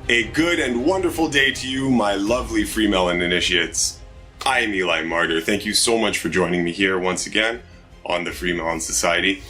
A good and wonderful day to you, my lovely FreeMelon initiates. I am Eli Martyr. Thank you so much for joining me here once again on the FreeMelon Society.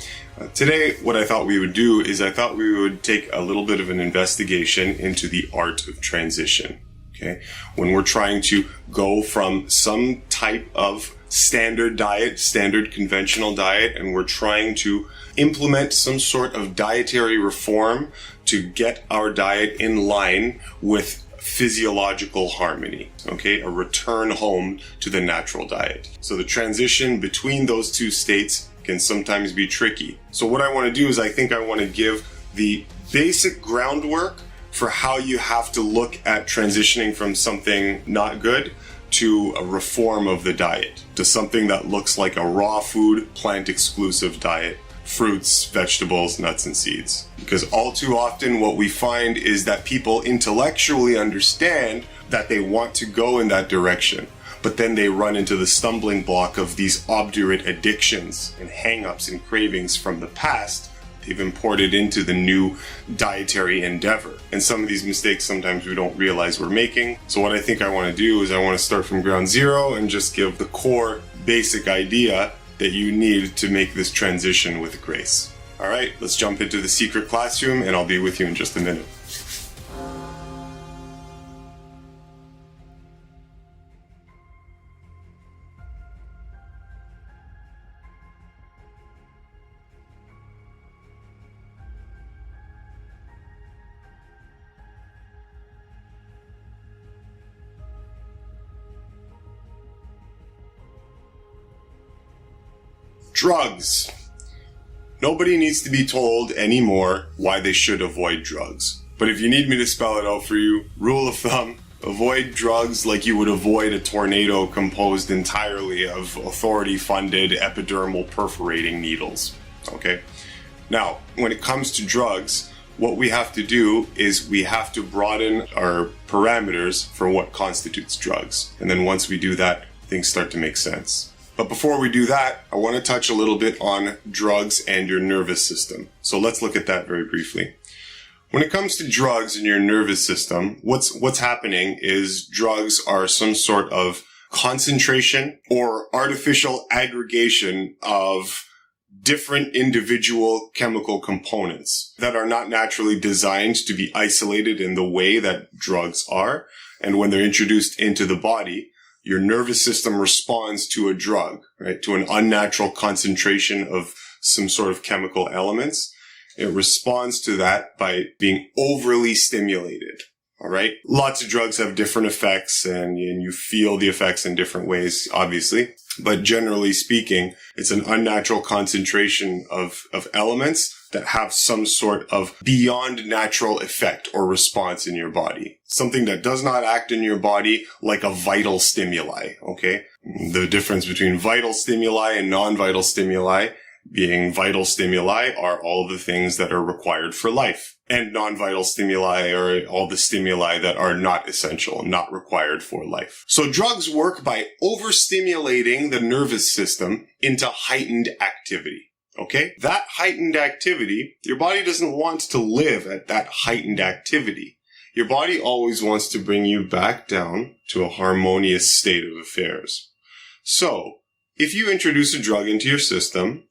Today, what I thought we would do is I thought we would take a little bit of an investigation into the art of transition. Okay, when we're trying to go from some type of standard diet, standard conventional diet, and we're trying to implement some sort of dietary reform to get our diet in line with physiological harmony, okay? A return home to the natural diet. So the transition between those two states can sometimes be tricky. So what I want to do is I think I want to give the basic groundwork for how you have to look at transitioning from something not good to a reform of the diet, to something that looks like a raw food, plant-exclusive diet. Fruits, vegetables, nuts, and seeds. Because all too often what we find is that people intellectually understand that they want to go in that direction, but then they run into the stumbling block of these obdurate addictions and hang-ups and cravings from the past they've imported into the new dietary endeavor. And some of these mistakes sometimes we don't realize we're making. So what I think I want to do is I want to start from ground zero and just give the core basic idea that you need to make this transition with grace. All right, let's jump into the secret classroom and I'll be with you in just a minute. Drugs. Nobody needs to be told anymore why they should avoid drugs. But if you need me to spell it out for you, rule of thumb, avoid drugs like you would avoid a tornado composed entirely of authority-funded epidermal perforating needles. Okay? Now, when it comes to drugs, what we have to do is we have to broaden our parameters for what constitutes drugs. And then once we do that, things start to make sense. But before we do that, I want to touch a little bit on drugs and your nervous system. So let's look at that very briefly. When it comes to drugs in your nervous system, what's happening is drugs are some sort of concentration or artificial aggregation of different individual chemical components that are not naturally designed to be isolated in the way that drugs are. And when they're introduced into the body, your nervous system responds to a drug, right? To an unnatural concentration of some sort of chemical elements. It responds to that by being overly stimulated. All right. Lots of drugs have different effects and you feel the effects in different ways, obviously. But generally speaking, it's an unnatural concentration of elements that have some sort of beyond natural effect or response in your body. Something that does not act in your body like a vital stimuli, okay? The difference between vital stimuli and non-vital stimuli being vital stimuli are all the things that are required for life. And non-vital stimuli are all the stimuli that are not essential, not required for life. So drugs work by overstimulating the nervous system into heightened activity. Okay? That heightened activity, your body doesn't want to live at that heightened activity. Your body always wants to bring you back down to a harmonious state of affairs. So, if you introduce a drug into your system,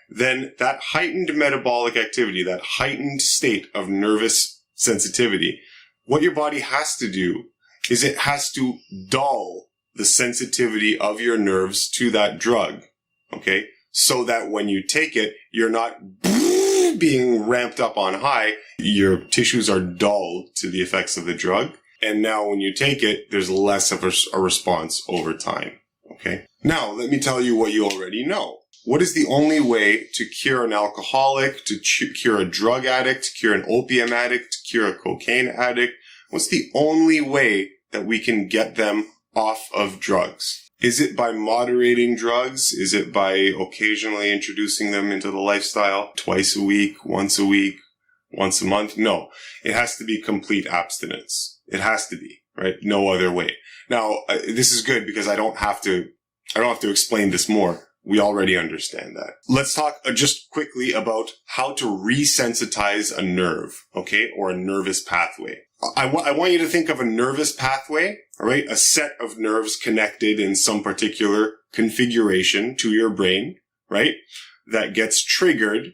then that heightened metabolic activity, that heightened state of nervous sensitivity, what your body has to do is it has to dull the sensitivity of your nerves to that drug. Okay? So that when you take it, you're not being ramped up on high. Your tissues are dull to the effects of the drug. And now when you take it, there's less of a response over time. Okay? Now, let me tell you what you already know. What is the only way to cure an alcoholic, to cure a drug addict, to cure an opium addict, to cure a cocaine addict? What's the only way that we can get them off of drugs? Is it by moderating drugs? Is it by occasionally introducing them into the lifestyle twice a week, once a month? No, it has to be complete abstinence. It has to be, right? No other way. Now, this is good because I don't have to explain this more. We already understand that. Let's talk just quickly about how to resensitize a nerve, okay, or a nervous pathway. I want you to think of a nervous pathway, all right? A set of nerves connected in some particular configuration to your brain, right? That gets triggered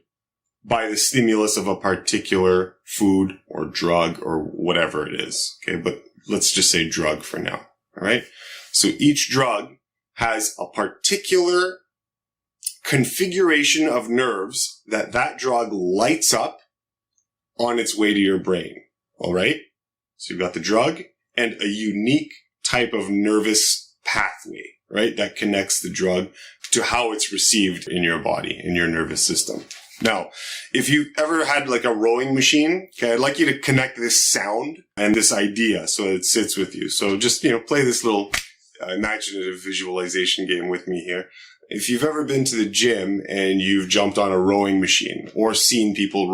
by the stimulus of a particular food or drug or whatever it is. Okay, but let's just say drug for now. All right. So each drug has a particular configuration of nerves that drug lights up on its way to your brain. All right. So you've got the drug and a unique type of nervous pathway, right? That connects the drug to how it's received in your body, in your nervous system. Now, if you ever had like a rowing machine, okay, I'd like you to connect this sound and this idea so it sits with you. So just, play this little imaginative visualization game with me here. If you've ever been to the gym and you've jumped on a rowing machine or seen people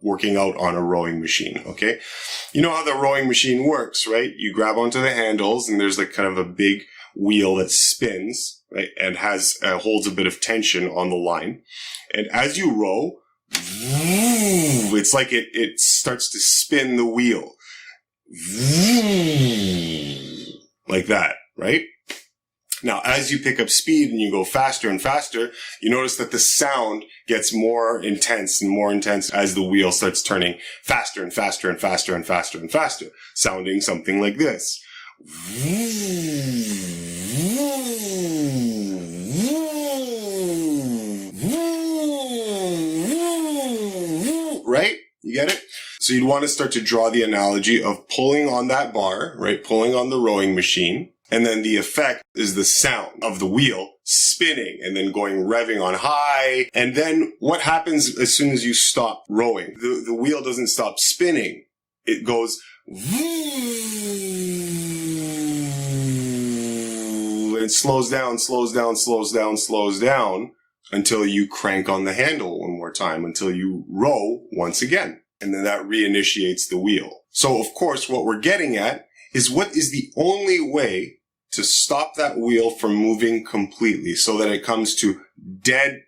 working out on a rowing machine, okay? You know how the rowing machine works, right? You grab onto the handles and there's like kind of a big wheel that spins, right? And holds a bit of tension on the line. And as you row, it's like it starts to spin the wheel. Like that, right? Now, as you pick up speed and you go faster and faster, you notice that the sound gets more intense and more intense as the wheel starts turning faster and faster and faster and faster and faster, sounding something like this. Right? You get it? So you'd want to start to draw the analogy of pulling on that bar, right? Pulling on the rowing machine. And then the effect is the sound of the wheel spinning and then revving on high. And then what happens as soon as you stop rowing? The wheel doesn't stop spinning. It goes and slows down, slows down, slows down, slows down until you crank on the handle one more time, until you row once again. And then that reinitiates the wheel. So of course, what we're getting at is what is the only way to stop that wheel from moving completely so that it comes to dead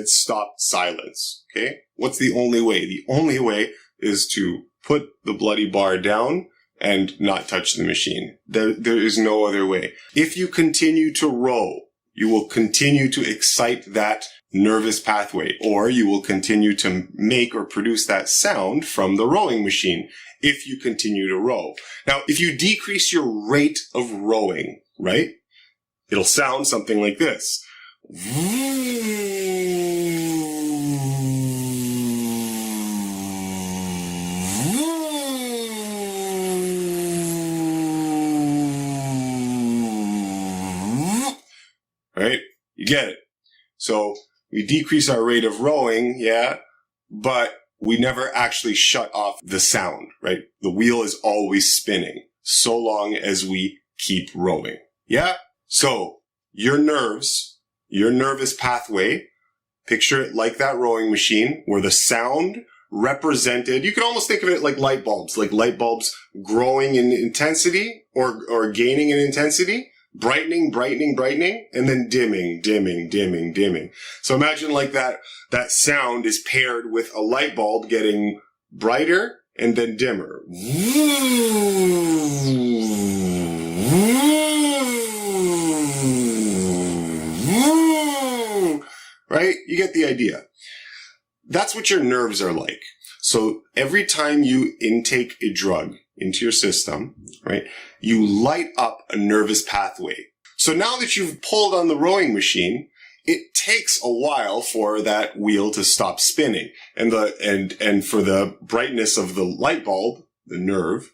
stop silence. Okay? What's the only way? The only way is to put the bloody bar down and not touch the machine. There is no other way. If you continue to row, you will continue to excite that nervous pathway, or you will continue to make or produce that sound from the rowing machine if you continue to row. Now, if you decrease your rate of rowing, right, it'll sound something like this. Right? You get it. So we decrease our rate of rowing, yeah, but we never actually shut off the sound, right? The wheel is always spinning so long as we keep rowing. Yeah? So your nerves, your nervous pathway, picture it like that rowing machine where the sound represented, you can almost think of it like light bulbs growing in intensity or gaining in intensity. Brightening, and then dimming. So imagine like that sound is paired with a light bulb getting brighter and then dimmer. Right? You get the idea. That's what your nerves are like. So every time you intake a drug into your system, right, you light up a nervous pathway. So now that you've pulled on the rowing machine, it takes a while for that wheel to stop spinning and for the brightness of the light bulb, the nerve,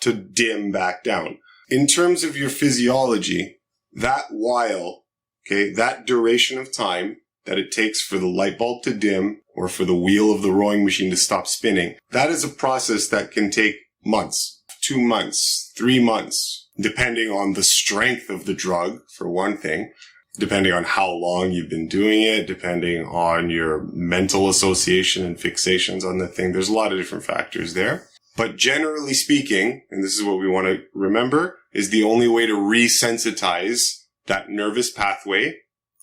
to dim back down. In terms of your physiology, that while, okay, that duration of time that it takes for the light bulb to dim or for the wheel of the rowing machine to stop spinning, that is a process that can take months, 2 months, 3 months, depending on the strength of the drug, for one thing, depending on how long you've been doing it, depending on your mental association and fixations on the thing. There's a lot of different factors there. But generally speaking, and this is what we want to remember, is the only way to resensitize that nervous pathway,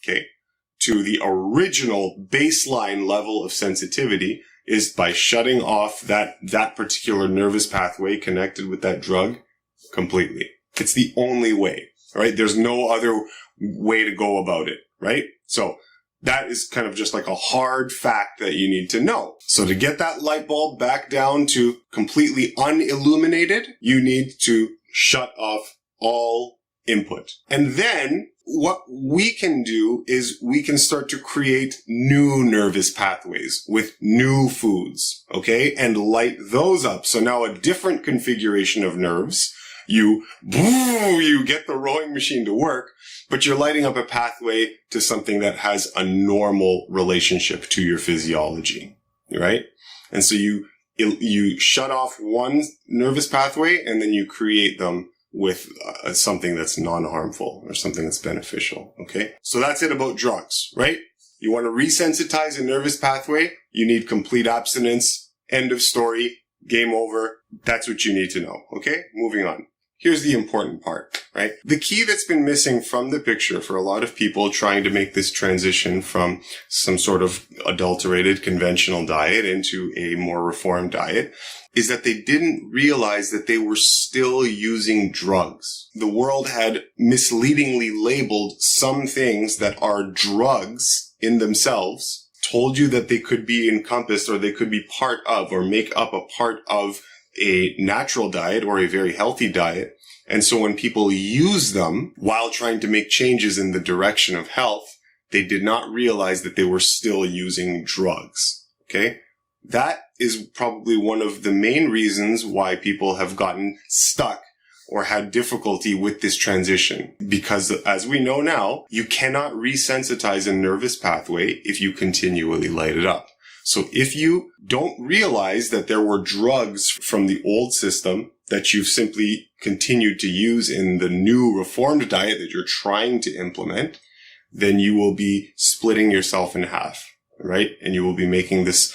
okay, to the original baseline level of sensitivity is by shutting off that particular nervous pathway connected with that drug completely. It's the only way, right? There's no other way to go about it, right? So that is kind of just like a hard fact that you need to know. So to get that light bulb back down to completely unilluminated, you need to shut off all input. And then what we can do is we can start to create new nervous pathways with new foods, okay? And light those up. So now a different configuration of nerves. You get the rowing machine to work, but you're lighting up a pathway to something that has a normal relationship to your physiology, right? And so you shut off one nervous pathway and then you create them with something that's non-harmful or something that's beneficial, okay? So that's it about drugs, right? You want to resensitize a nervous pathway, you need complete abstinence, end of story, game over. That's what you need to know, okay? Moving on. Here's the important part, right? The key that's been missing from the picture for a lot of people trying to make this transition from some sort of adulterated conventional diet into a more reformed diet is that they didn't realize that they were still using drugs. The world had misleadingly labeled some things that are drugs in themselves, told you that they could be encompassed or they could be part of or make up a part of a natural diet or a very healthy diet. And so when people use them while trying to make changes in the direction of health, they did not realize that they were still using drugs. Okay? That is probably one of the main reasons why people have gotten stuck or had difficulty with this transition. Because as we know now, you cannot resensitize a nervous pathway if you continually light it up. So if you don't realize that there were drugs from the old system that you've simply continued to use in the new reformed diet that you're trying to implement, then you will be splitting yourself in half, right? And you will be making this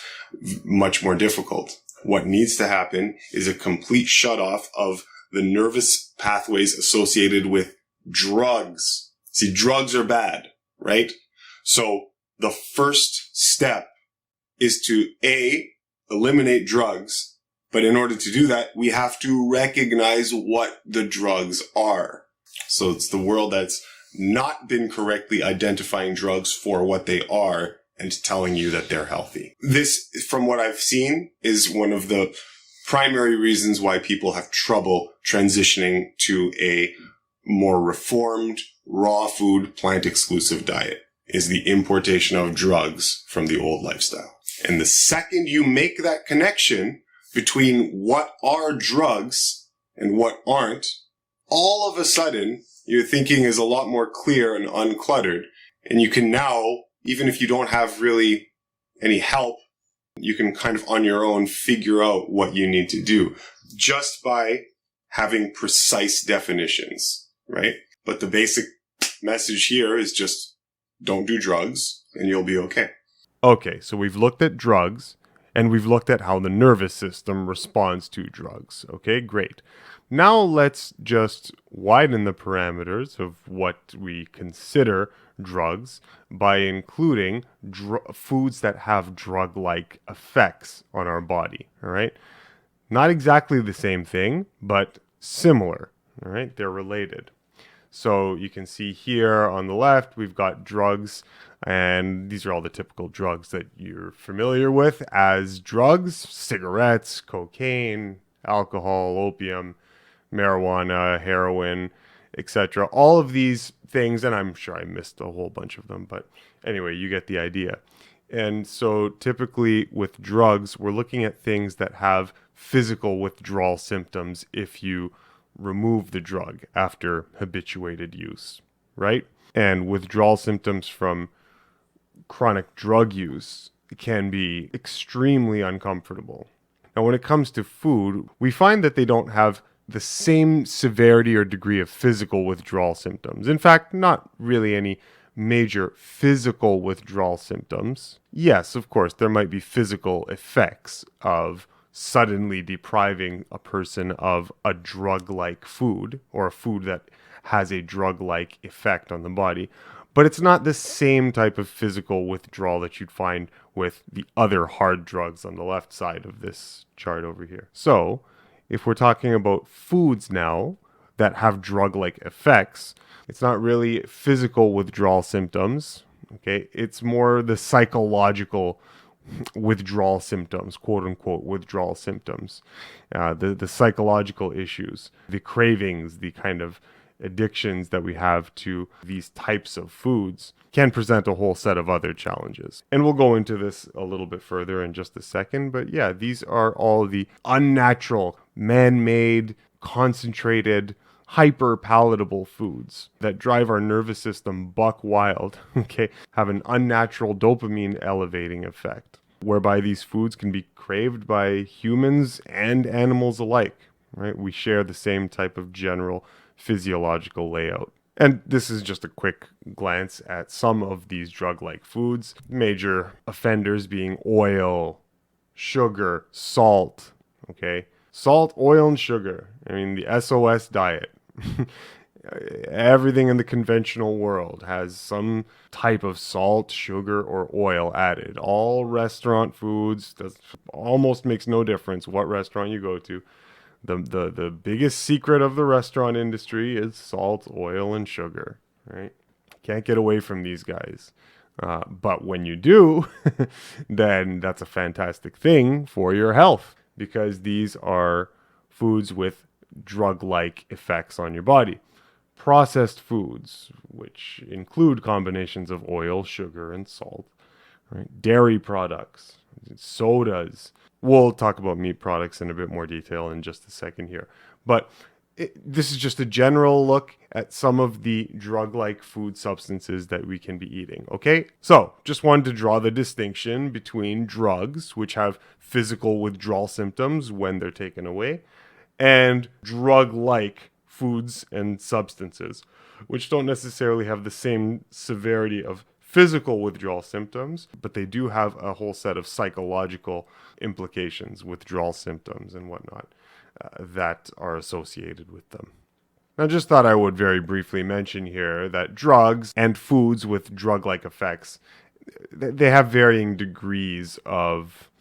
much more difficult. What needs to happen is a complete shut off of the nervous pathways associated with drugs. See, drugs are bad, right? So the first step is to eliminate drugs. But in order to do that, we have to recognize what the drugs are. So it's the world that's not been correctly identifying drugs for what they are and telling you that they're healthy. This, from what I've seen, is one of the primary reasons why people have trouble transitioning to a more reformed, raw food, plant-exclusive diet, is the importation of drugs from the old lifestyle. And the second you make that connection between what are drugs and what aren't, all of a sudden, your thinking is a lot more clear and uncluttered. And you can now, even if you don't have really any help, you can kind of on your own figure out what you need to do just by having precise definitions, right? But the basic message here is just don't do drugs and you'll be okay. Okay, so we've looked at drugs, and we've looked at how the nervous system responds to drugs. Okay, great. Now let's just widen the parameters of what we consider drugs by including foods that have drug-like effects on our body, all right? Not exactly the same thing, but similar, all right? They're related. So you can see here on the left, we've got drugs, and these are all the typical drugs that you're familiar with as drugs: cigarettes, cocaine, alcohol, opium, marijuana, heroin, etc. All of these things, and I'm sure I missed a whole bunch of them, but anyway, you get the idea. And so typically with drugs, we're looking at things that have physical withdrawal symptoms if you remove the drug after habituated use, right? And withdrawal symptoms from chronic drug use can be extremely uncomfortable. Now, when it comes to food, we find that they don't have the same severity or degree of physical withdrawal symptoms. In fact, not really any major physical withdrawal symptoms. Yes, of course, there might be physical effects of suddenly depriving a person of a drug-like food or a food that has a drug-like effect on the body. but it's not the same type of physical withdrawal that you'd find with the other hard drugs on the left side of this chart over here. So, if we're talking about foods now that have drug-like effects, it's not really physical withdrawal symptoms, okay? It's more the psychological withdrawal symptoms, quote unquote withdrawal symptoms, the psychological issues, the cravings, the kind of addictions that we have to these types of foods can present a whole set of other challenges. And we'll go into this a little bit further in just a second. But yeah, these are all the unnatural, man-made, concentrated, hyper palatable foods that drive our nervous system buck wild, okay, have an unnatural dopamine elevating effect, whereby these foods can be craved by humans and animals alike, right? We share the same type of general physiological layout. And this is just a quick glance at some of these drug-like foods. Major offenders being oil, sugar, salt, okay? Salt, oil, and sugar. I mean, the SOS diet. Everything in the conventional world has some type of salt, sugar, or oil added. All restaurant foods, almost makes no difference what restaurant you go to. The biggest secret of the restaurant industry is salt, oil, and sugar, right? Can't get away from these guys. But when you do, then that's a fantastic thing for your health, because these are foods with drug-like effects on your body. Processed foods, which include combinations of oil, sugar, and salt, right? Dairy products, sodas. We'll talk about meat products in a bit more detail in just a second here. But this is just a general look at some of the drug-like food substances that we can be eating, okay? So, just wanted to draw the distinction between drugs, which have physical withdrawal symptoms when they're taken away, and drug-like foods and substances, which don't necessarily have the same severity of physical withdrawal symptoms, but they do have a whole set of psychological implications, withdrawal symptoms and whatnot, that are associated with them. I just thought I would very briefly mention here that drugs and foods with drug-like effects, they have varying degrees of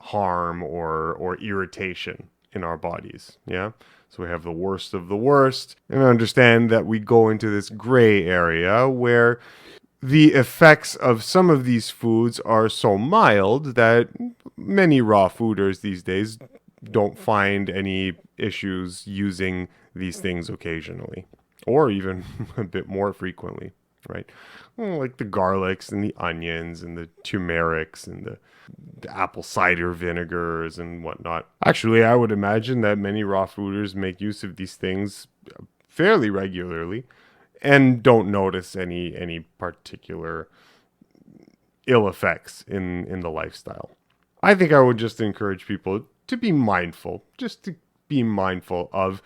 harm or irritation in our bodies, yeah? So we have the worst of the worst, and understand that we go into this gray area where the effects of some of these foods are so mild that many raw fooders these days don't find any issues using these things occasionally, or even a bit more frequently, right? Like the garlics and the onions and the turmerics and the apple cider vinegars and whatnot. Actually, I would imagine that many raw fooders make use of these things fairly regularly and don't notice any particular ill effects in the lifestyle. I think I would just encourage people to be mindful, just to be mindful of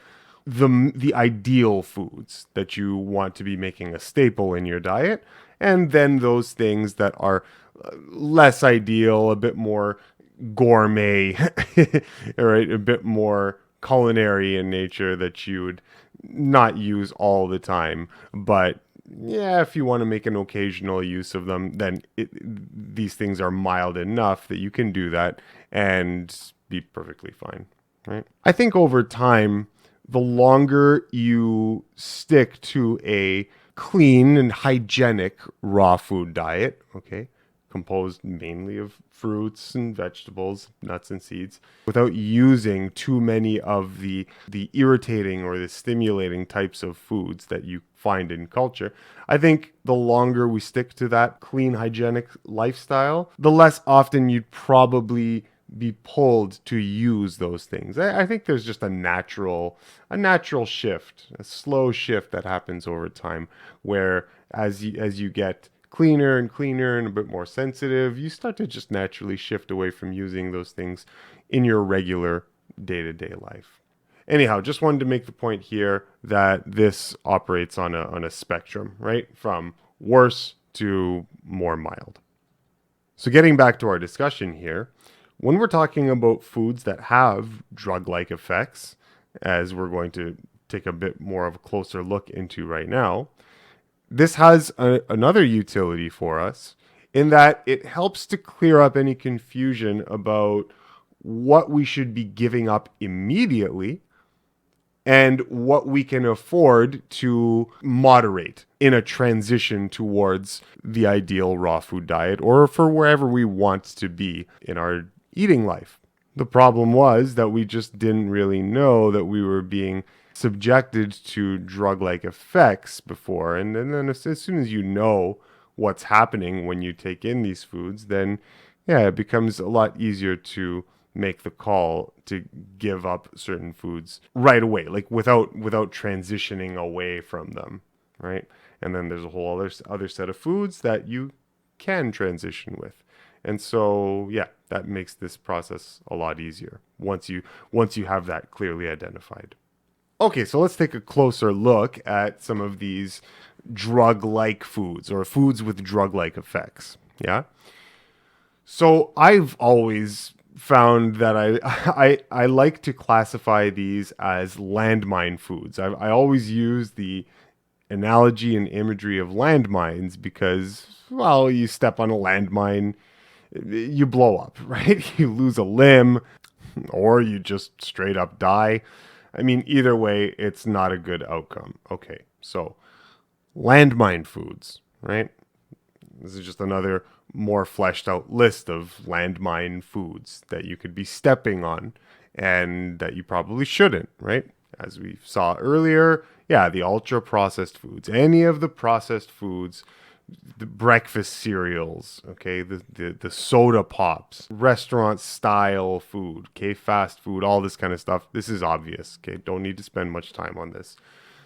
the ideal foods that you want to be making a staple in your diet, and then those things that are less ideal, a bit more gourmet, all right, a bit more culinary in nature that you would not use all the time. But yeah, if you want to make an occasional use of them, then these things are mild enough that you can do that and be perfectly fine, right? I think over time, the longer you stick to a clean and hygienic raw food diet, okay, composed mainly of fruits and vegetables, nuts and seeds, without using too many of the irritating or the stimulating types of foods that you find in culture, I think the longer we stick to that clean, hygienic lifestyle, the less often you'd probably be pulled to use those things. I think there's just a natural shift, a slow shift that happens over time, where as you get cleaner and cleaner and a bit more sensitive, you start to just naturally shift away from using those things in your regular day-to-day life. Anyhow, just wanted to make the point here that this operates on a spectrum, right? From worse to more mild. So getting back to our discussion here, when we're talking about foods that have drug-like effects, as we're going to take a bit more of a closer look into right now, This has another utility for us in that it helps to clear up any confusion about what we should be giving up immediately and what we can afford to moderate in a transition towards the ideal raw food diet or for wherever we want to be in our eating life. The problem was that we just didn't really know that we were being subjected to drug-like effects before. And then as soon as you know what's happening when you take in these foods, then yeah, it becomes a lot easier to make the call to give up certain foods right away, like without transitioning away from them, right? And then there's a whole other set of foods that you can transition with. And so, yeah, that makes this process a lot easier once you have that clearly identified. Okay, so let's take a closer look at some of these drug-like foods or foods with drug-like effects. Yeah. So I've always found that I like to classify these as landmine foods. I always use the analogy and imagery of landmines because, well, you step on a landmine, you blow up, right? You lose a limb, or you just straight up die. I mean, either way, it's not a good outcome. Okay, so landmine foods, right? This is just another more fleshed out list of landmine foods that you could be stepping on and that you probably shouldn't, right? As we saw earlier, yeah, the ultra processed foods, any of the processed foods, the breakfast cereals, okay, the soda pops, restaurant style food, okay, fast food, all this kind of stuff. This is obvious, okay? Don't need to spend much time on this.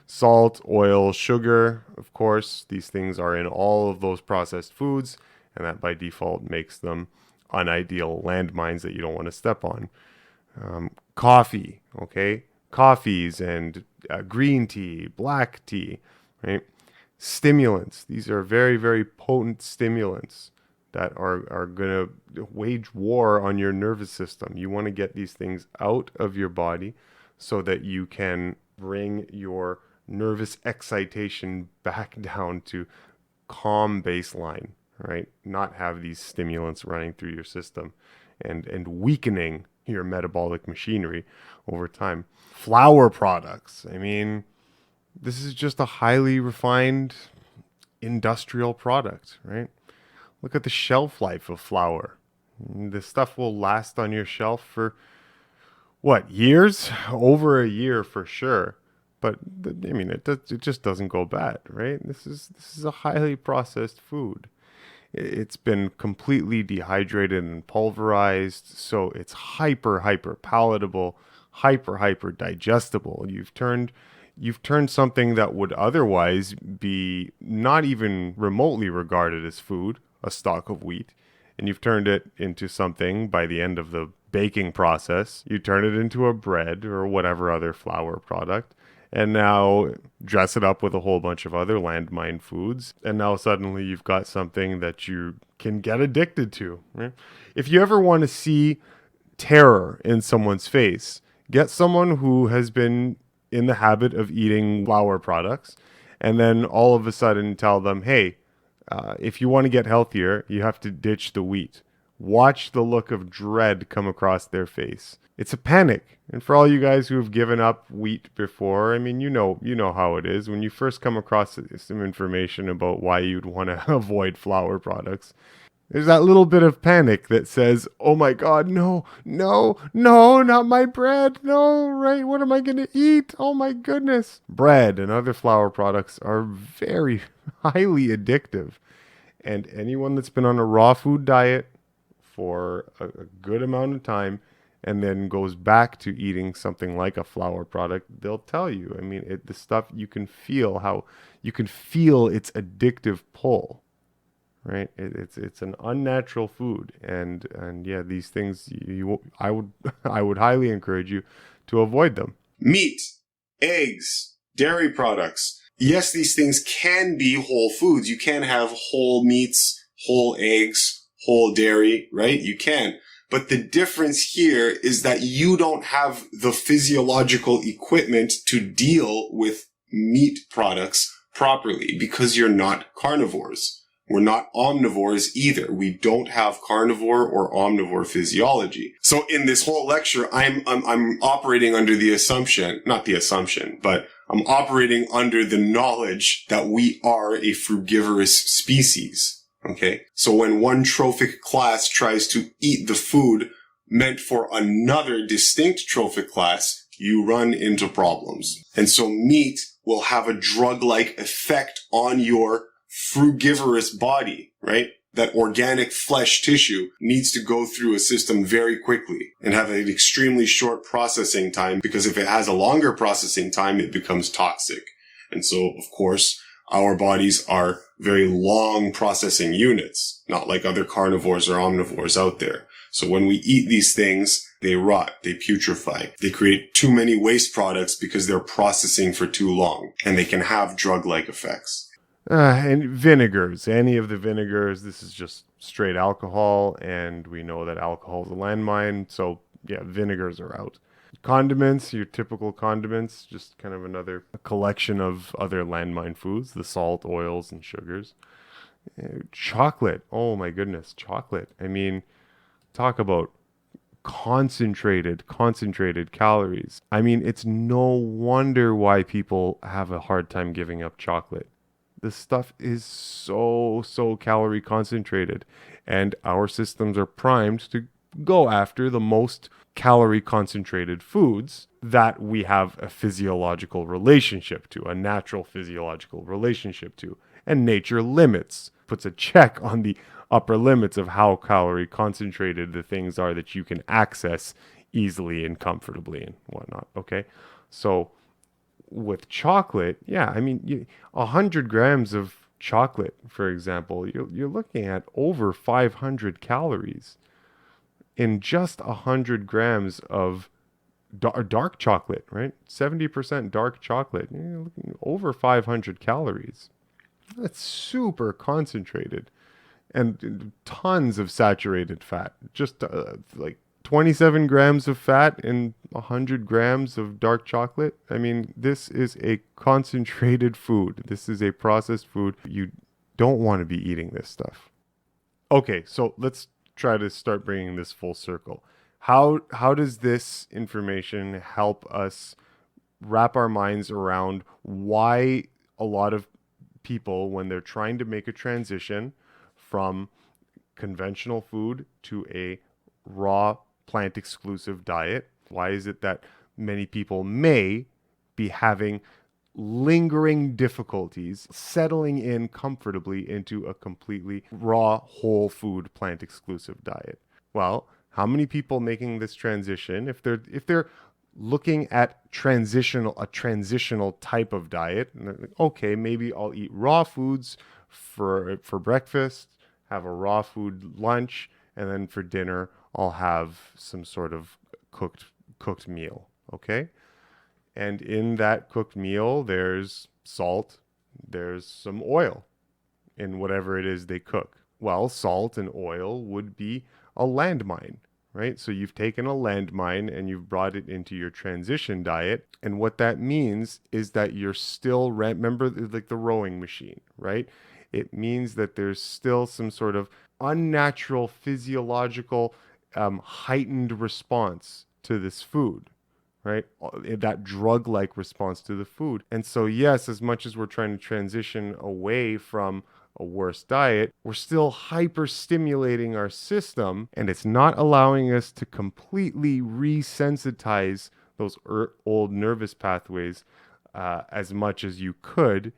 Salt, oil, sugar, of course, these things are in all of those processed foods, and that by default makes them unideal landmines that you don't want to step on. Coffee, okay? Coffees and green tea, black tea, right? Stimulants. These are very, very potent stimulants that are going to wage war on your nervous system. You want to get these things out of your body so that you can bring your nervous excitation back down to calm baseline, right? Not have these stimulants running through your system and weakening your metabolic machinery over time. Flour products. I mean, this is just a highly refined industrial product, right? Look at the shelf life of flour. This stuff will last on your shelf for what, years? Over a year for sure. But I mean, it just doesn't go bad, right? This is a highly processed food. It's been completely dehydrated and pulverized, so it's hyper palatable, hyper digestible. You've turned something that would otherwise be not even remotely regarded as food, a stalk of wheat, and you've turned it into something by the end of the baking process. You turn it into a bread or whatever other flour product, and now dress it up with a whole bunch of other landmine foods, and now suddenly you've got something that you can get addicted to, right? If you ever want to see terror in someone's face, get someone who has been in the habit of eating flour products, and then all of a sudden tell them, hey, if you want to get healthier, you have to ditch the wheat. Watch the look of dread come across their face. It's a panic. And for all you guys who have given up wheat before, I mean, you know how it is. When you first come across some information about why you'd want to avoid flour products, there's that little bit of panic that says, oh my God, no, not my bread. No, right? What am I going to eat? Oh my goodness. Bread and other flour products are very highly addictive. And anyone that's been on a raw food diet for a good amount of time and then goes back to eating something like a flour product, they'll tell you. I mean, the stuff, you can feel its addictive pull. Right, it's an unnatural food, and yeah, these things I would highly encourage you to avoid them. Meat, eggs, dairy products. Yes, these things can be whole foods. You can have whole meats, whole eggs, whole dairy, right? You can. But the difference here is that you don't have the physiological equipment to deal with meat products properly because you're not carnivores. We're not omnivores either. We don't have carnivore or omnivore physiology. So in this whole lecture, I'm operating under the assumption, not the assumption, but I'm operating under the knowledge that we are a frugivorous species. Okay. So when one trophic class tries to eat the food meant for another distinct trophic class, you run into problems. And so meat will have a drug-like effect on your frugivorous body, right? That organic flesh tissue needs to go through a system very quickly and have an extremely short processing time, because if it has a longer processing time, it becomes toxic. And so, of course, our bodies are very long processing units, not like other carnivores or omnivores out there. So when we eat these things, they rot, they putrefy, they create too many waste products because they're processing for too long, and they can have drug-like effects. And vinegars, any of the vinegars, this is just straight alcohol, and we know that alcohol is a landmine, so yeah, vinegars are out. Condiments, your typical condiments, just kind of another collection of other landmine foods, the salt, oils, and sugars. Chocolate, oh my goodness, chocolate. I mean, talk about concentrated calories. I mean, it's no wonder why people have a hard time giving up chocolate. This stuff is so calorie concentrated, and our systems are primed to go after the most calorie concentrated foods that we have a physiological relationship to, a natural physiological relationship to. And nature puts a check on the upper limits of how calorie concentrated the things are that you can access easily and comfortably and whatnot. Okay. So with chocolate, yeah, I mean, 100 grams of chocolate, for example, you're looking at over 500 calories in just 100 grams of dark chocolate, right? 70% dark chocolate, you're looking over 500 calories. That's super concentrated, and tons of saturated fat. Just like 27 grams of fat in 100 grams of dark chocolate. I mean, this is a concentrated food. This is a processed food. You don't want to be eating this stuff. Okay, so let's try to start bringing this full circle. How does this information help us wrap our minds around why a lot of people, when they're trying to make a transition from conventional food to a raw plant exclusive diet, why is it that many people may be having lingering difficulties settling in comfortably into a completely raw, whole food, plant exclusive diet? Well, how many people making this transition, if they're looking at a transitional type of diet, okay, maybe I'll eat raw foods for breakfast, have a raw food lunch, and then for dinner I'll have some sort of cooked meal, okay? And in that cooked meal, there's salt, there's some oil in whatever it is they cook. Well, salt and oil would be a landmine, right? So you've taken a landmine and you've brought it into your transition diet. And what that means is that you're still, remember, like the rowing machine, right? It means that there's still some sort of unnatural physiological heightened response to this food, right? That drug-like response to the food. And so, yes, as much as we're trying to transition away from a worse diet, we're still hyper-stimulating our system, and it's not allowing us to completely resensitize those old nervous pathways as much as you could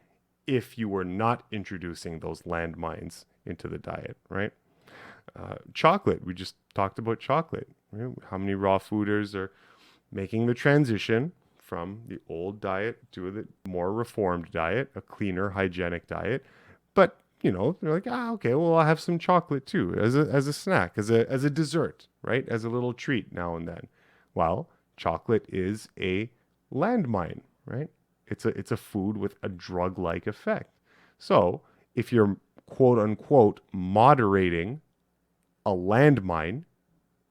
if you were not introducing those landmines into the diet, right? Chocolate, we just talked about chocolate. Right? How many raw fooders are making the transition from the old diet to the more reformed diet, a cleaner, hygienic diet? But, they're like, okay, well, I'll have some chocolate too, as a snack, as a dessert, right? As a little treat now and then. Well, chocolate is a landmine, right? It's a food with a drug-like effect. So if you're quote unquote moderating a landmine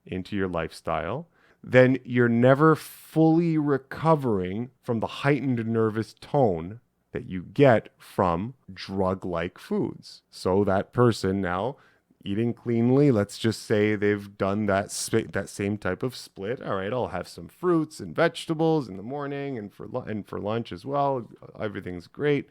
into your lifestyle, then you're never fully recovering from the heightened nervous tone that you get from drug-like foods. So that person now eating cleanly, let's just say they've done that same type of split. All right, I'll have some fruits and vegetables in the morning and for lunch as well. Everything's great.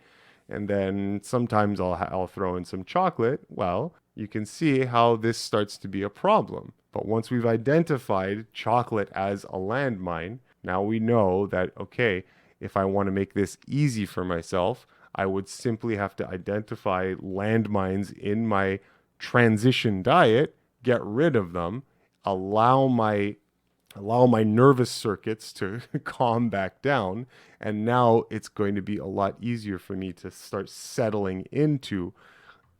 And then sometimes I'll throw in some chocolate. Well, you can see how this starts to be a problem. But once we've identified chocolate as a landmine, now we know that, okay, if I want to make this easy for myself, I would simply have to identify landmines in my transition diet, get rid of them, allow my nervous circuits to calm back down, and now it's going to be a lot easier for me to start settling into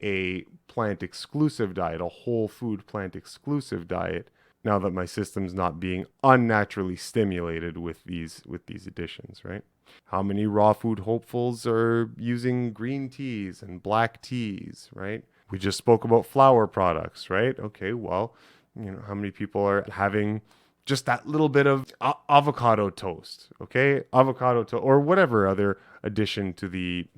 a plant exclusive diet, a whole food plant exclusive diet, now that my system's not being unnaturally stimulated with these additions, right? How many raw food hopefuls are using green teas and black teas, right? We just spoke about flour products, right? Okay, well, how many people are having just that little bit of avocado toast, okay? Avocado toast or whatever other addition to the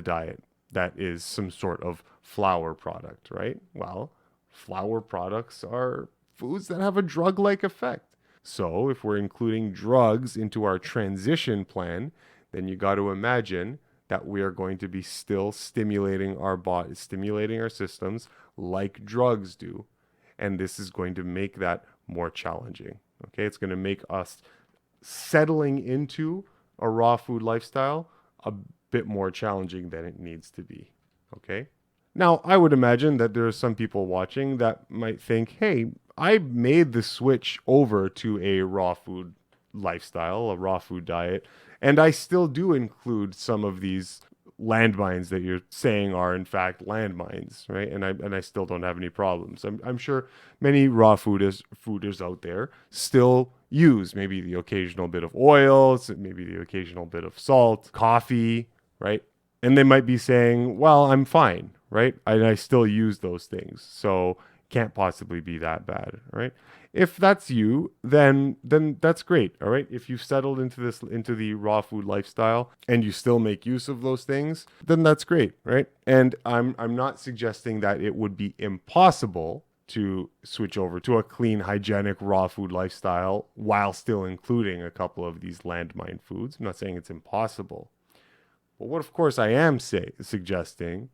diet that is some sort of flour product, right? Well, flour products are foods that have a drug-like effect. So if we're including drugs into our transition plan, then you got to imagine that we are going to be still stimulating our body, stimulating our systems like drugs do. And this is going to make that more challenging. Okay, it's going to make us settling into a raw food lifestyle a bit more challenging than it needs to be. Okay. Now, I would imagine that there are some people watching that might think, hey, I made the switch over to a raw food lifestyle, a raw food diet, and I still do include some of these landmines that you're saying are in fact landmines, right? And I still don't have any problems. I'm sure many raw fooders out there still use maybe the occasional bit of oil, maybe the occasional bit of salt, coffee, right? And they might be saying, well, I'm fine, right? And I still use those things. So can't possibly be that bad, right? If that's you, then that's great, all right? If you've settled into the raw food lifestyle and you still make use of those things, then that's great, right? And I'm not suggesting that it would be impossible to switch over to a clean, hygienic, raw food lifestyle while still including a couple of these landmine foods. I'm not saying it's impossible. But what, of course, I am suggesting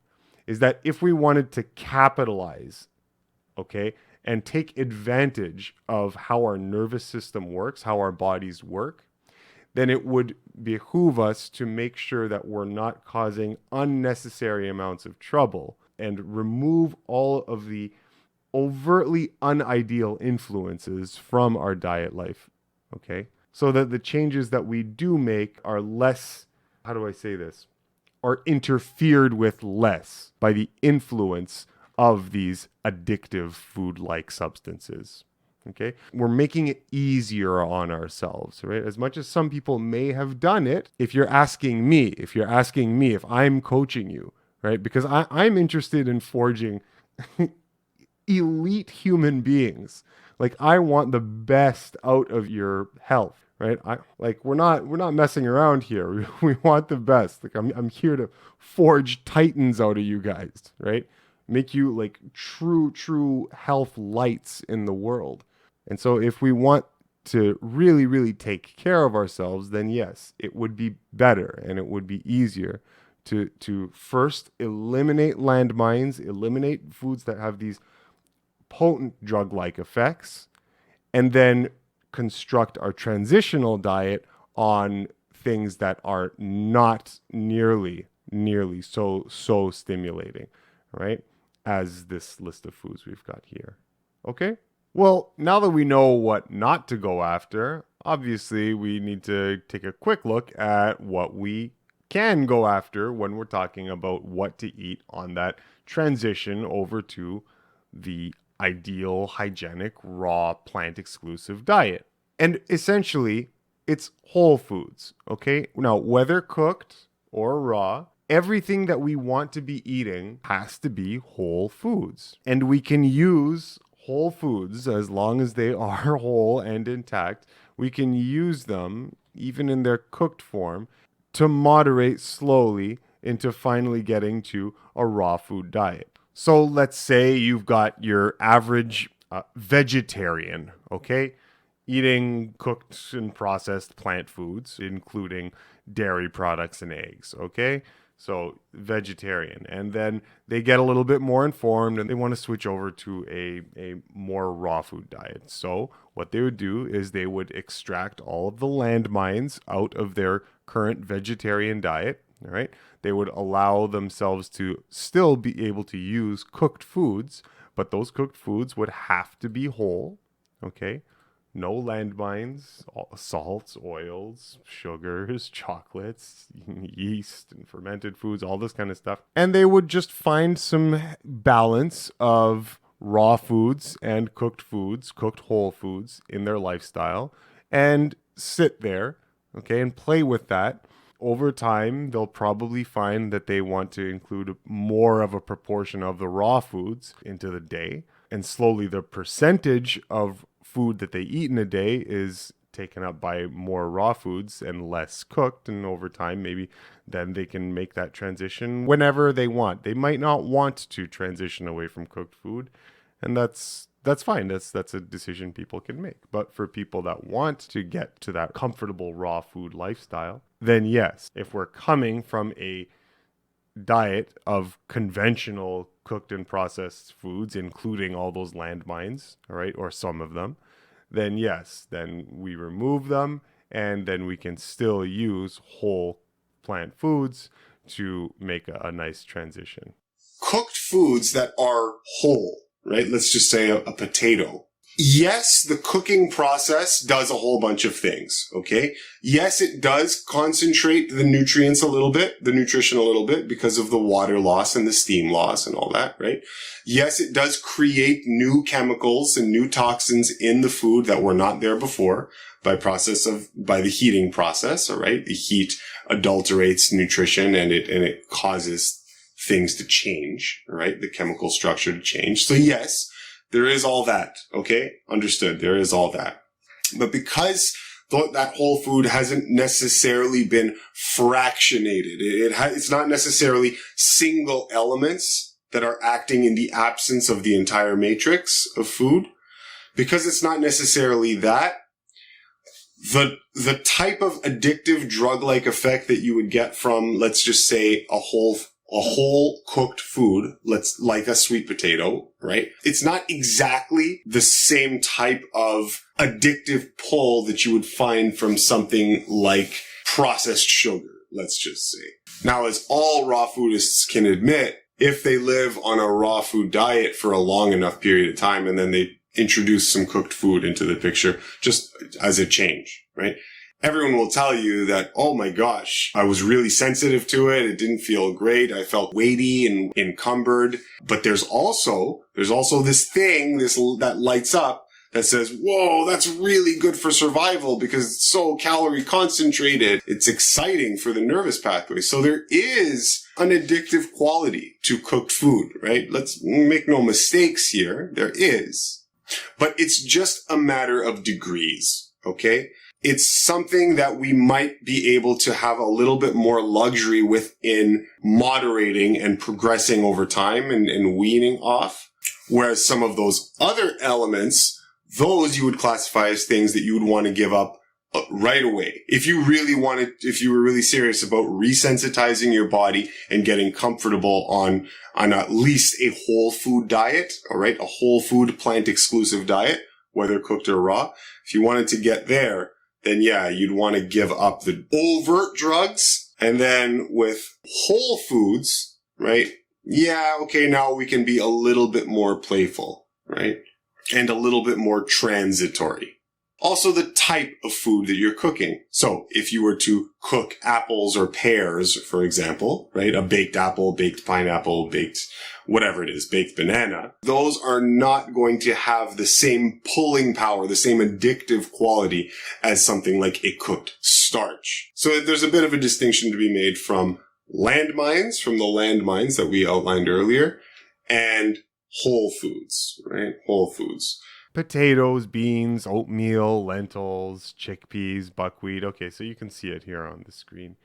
is that if we wanted to capitalize, okay, and take advantage of how our nervous system works, how our bodies work, then it would behoove us to make sure that we're not causing unnecessary amounts of trouble and remove all of the overtly unideal influences from our diet life, okay? So that the changes that we do make are less, how do I say this, are interfered with less by the influence of these addictive food-like substances. Okay, we're making it easier on ourselves, right? As much as some people may have done it, if you're asking me if I'm coaching you, right? Because I'm interested in forging elite human beings. Like, I want the best out of your health, right? We're not messing around here. We want the best. Like, I'm here to forge titans out of you guys, right? Make you like true health lights in the world. And so if we want to really take care of ourselves, then yes, it would be better and it would be easier to first eliminate landmines, eliminate foods that have these potent drug-like effects, and then construct our transitional diet on things that are not nearly so stimulating, right? As this list of foods we've got here. Okay? Well, now that we know what not to go after, obviously we need to take a quick look at what we can go after when we're talking about what to eat on that transition over to the ideal, hygienic, raw, plant-exclusive diet. And essentially, it's whole foods, okay? Now, whether cooked or raw, everything that we want to be eating has to be whole foods. And we can use whole foods as long as they are whole and intact. We can use them, even in their cooked form, to moderate slowly into finally getting to a raw food diet. So let's say you've got your average vegetarian, okay? Eating cooked and processed plant foods, including dairy products and eggs, okay? So vegetarian. And then they get a little bit more informed and they want to switch over to a more raw food diet. So what they would do is they would extract all of the landmines out of their current vegetarian diet, all right? They would allow themselves to still be able to use cooked foods, but those cooked foods would have to be whole, okay? No landmines, salts, oils, sugars, chocolates, yeast, and fermented foods, all this kind of stuff. And they would just find some balance of raw foods and cooked foods, cooked whole foods in their lifestyle, and sit there, okay, and play with that. Over time, they'll probably find that they want to include more of a proportion of the raw foods into the day. And slowly the percentage of food that they eat in a day is taken up by more raw foods and less cooked. And over time, maybe then they can make that transition whenever they want. They might not want to transition away from cooked food. And that's fine. That's a decision people can make. But for people that want to get to that comfortable raw food lifestyle, then yes, if we're coming from a diet of conventional cooked and processed foods, including all those landmines, all right, or some of them, then yes, then we remove them and then we can still use whole plant foods to make a nice transition. Cooked foods that are whole, right? Let's just say a potato. Yes, the cooking process does a whole bunch of things, okay? Yes, it does concentrate the nutrients a little bit, the nutrition a little bit because of the water loss and the steam loss and all that, right? Yes, it does create new chemicals and new toxins in the food that were not there before by the heating process, all right? The heat adulterates nutrition and it causes things to change, all right? The chemical structure to change. So yes, there is all that, okay? Understood. There is all that. But because that whole food hasn't necessarily been fractionated, it's not necessarily single elements that are acting in the absence of the entire matrix of food. Because it's not necessarily that, the type of addictive drug-like effect that you would get from, let's just say, a whole cooked food, like a sweet potato, right? It's not exactly the same type of addictive pull that you would find from something like processed sugar, let's just say. Now, as all raw foodists can admit, if they live on a raw food diet for a long enough period of time and then they introduce some cooked food into the picture just as a change, right? Everyone will tell you that, oh my gosh, I was really sensitive to it. It didn't feel great. I felt weighty and encumbered. But there's also this thing, that lights up that says, whoa, that's really good for survival because it's so calorie concentrated. It's exciting for the nervous pathway. So there is an addictive quality to cooked food, right? Let's make no mistakes here. There is. But it's just a matter of degrees, okay? It's something that we might be able to have a little bit more luxury within moderating and progressing over time and weaning off. Whereas some of those other elements, those you would classify as things that you would want to give up right away. If you were really serious about resensitizing your body and getting comfortable on at least a whole food diet, all right, a whole food plant exclusive diet, whether cooked or raw. If you wanted to get there, then yeah, you'd want to give up the overt drugs. And then with whole foods, right? Yeah, okay, now we can be a little bit more playful, right? And a little bit more transitory. Also, the type of food that you're cooking. So if you were to cook apples or pears, for example, right? A baked apple, baked pineapple, baked whatever it is, baked banana. Those are not going to have the same pulling power, the same addictive quality as something like a cooked starch. So there's a bit of a distinction to be made from the landmines that we outlined earlier, and whole foods, right? Whole foods. Potatoes, beans, oatmeal, lentils, chickpeas, buckwheat. Okay, so you can see it here on the screen.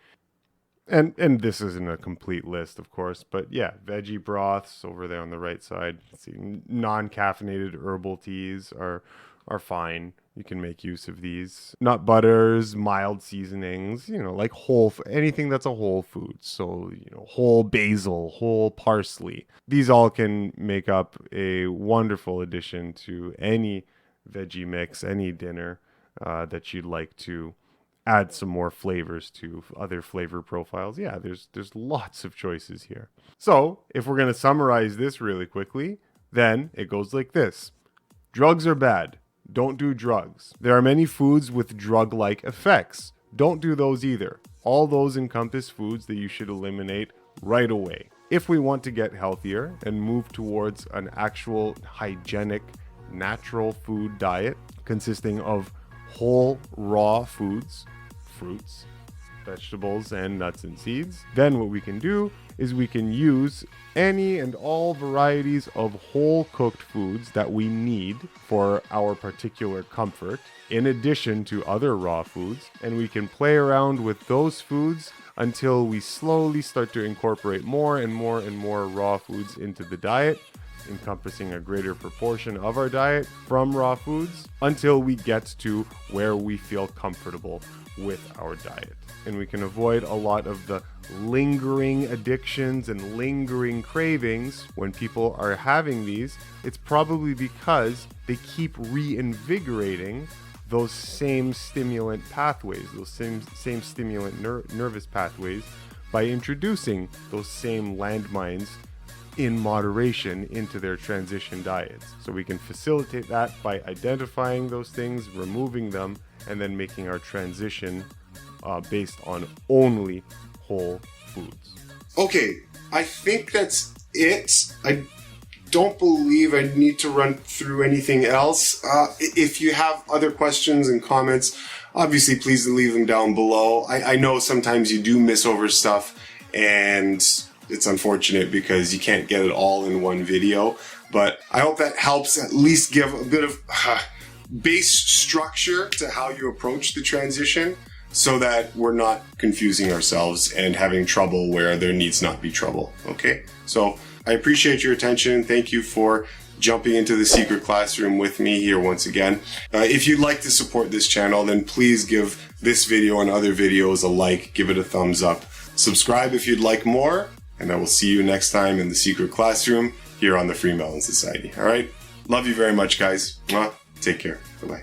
And this isn't a complete list, of course, but yeah, veggie broths over there on the right side. Let's see, non-caffeinated herbal teas are fine. You can make use of these. Nut butters, mild seasonings, like anything that's a whole food. So, whole basil, whole parsley. These all can make up a wonderful addition to any veggie mix, any dinner that you'd like to add some more flavors to, other flavor profiles. Yeah, there's lots of choices here. So, if we're going to summarize this really quickly, then it goes like this. Drugs are bad. Don't do drugs. There are many foods with drug-like effects. Don't do those either. All those encompass foods that you should eliminate right away. If we want to get healthier and move towards an actual hygienic, natural food diet consisting of whole raw foods, fruits, vegetables, and nuts and seeds, then what we can do is we can use any and all varieties of whole cooked foods that we need for our particular comfort, in addition to other raw foods, and we can play around with those foods until we slowly start to incorporate more and more and more raw foods into the diet, encompassing a greater proportion of our diet from raw foods, until we get to where we feel comfortable with our diet. And we can avoid a lot of the lingering addictions and lingering cravings when people are having these. It's probably because they keep reinvigorating those same stimulant pathways, those same stimulant nervous pathways, by introducing those same landmines in moderation into their transition diets. So we can facilitate that by identifying those things, removing them, and then making our transition based on only whole foods. Okay, I think that's it. I don't believe I need to run through anything else. If you have other questions and comments, obviously please leave them down below. I know sometimes you do miss over stuff, and it's unfortunate because you can't get it all in one video, but I hope that helps at least give a bit of base structure to how you approach the transition, so that we're not confusing ourselves and having trouble where there needs not be trouble. Okay, so I appreciate your attention. Thank you for jumping into the secret classroom with me here once again. If you'd like to support this channel, then please give this video and other videos a like, give it a thumbs up, subscribe if you'd like more, and I will see you next time in the secret classroom here on the FreeMelon Society. All right, love you very much, guys. Take care. Bye-bye.